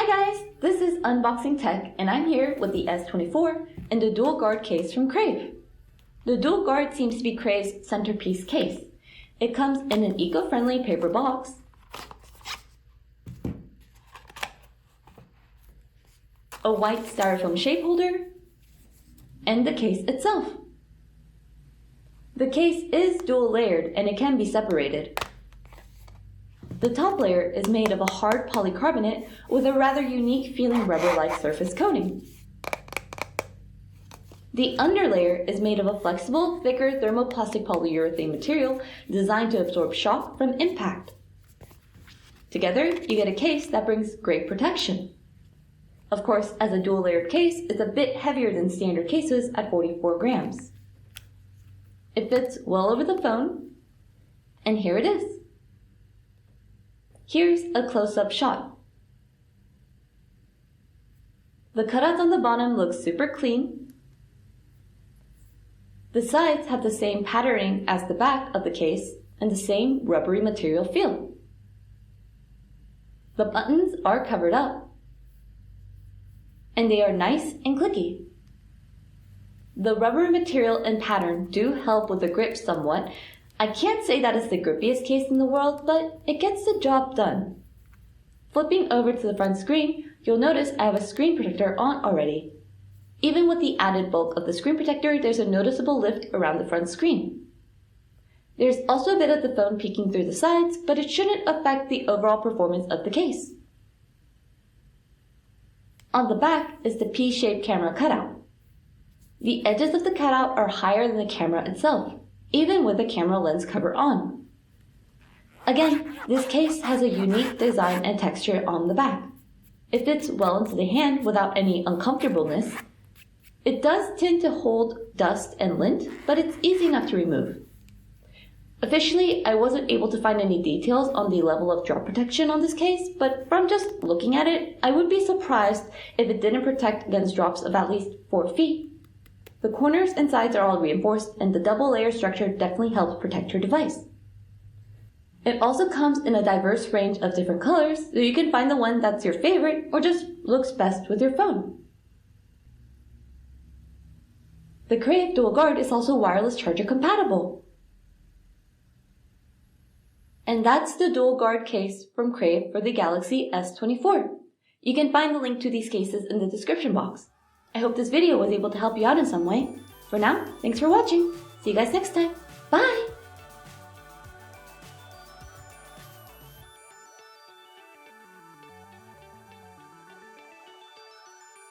Hi guys, this is Unboxing Tech and I'm here with the S24 and the dual guard case from Crave. The dual guard seems to be Crave's centerpiece case. It comes in an eco-friendly paper box, a white styrofoam shape holder, and the case itself. The case is dual layered and it can be separated. The top layer is made of a hard polycarbonate with a rather unique feeling rubber-like surface coating. The underlayer is made of a flexible, thicker thermoplastic polyurethane material designed to absorb shock from impact. Together, you get a case that brings great protection. Of course, as a dual-layered case, it's a bit heavier than standard cases at 44 grams. It fits well over the phone, and here it is. Here's a close-up shot. The cutouts on the bottom look super clean. The sides have the same patterning as the back of the case and the same rubbery material feel. The buttons are covered up, and they are nice and clicky. The rubber material and pattern do help with the grip somewhat. I can't say that it's the grippiest case in the world, but it gets the job done. Flipping over to the front screen, you'll notice I have a screen protector on already. Even with the added bulk of the screen protector, there's a noticeable lift around the front screen. There's also a bit of the phone peeking through the sides, but it shouldn't affect the overall performance of the case. On the back is the P-shaped camera cutout. The edges of the cutout are higher than the camera itself, even with the camera lens cover on. Again, this case has a unique design and texture on the back. It fits well into the hand without any uncomfortableness. It does tend to hold dust and lint, but it's easy enough to remove. Officially, I wasn't able to find any details on the level of drop protection on this case, but from just looking at it, I would be surprised if it didn't protect against drops of at least 4 feet. The corners and sides are all reinforced, and the double layer structure definitely helps protect your device. It also comes in a diverse range of different colors, so you can find the one that's your favorite or just looks best with your phone. The Crave Dual Guard is also wireless charger compatible. And that's the Dual Guard case from Crave for the Galaxy S24. You can find the link to these cases in the description box. I hope this video was able to help you out in some way. For now, thanks for watching. See you guys next time. Bye!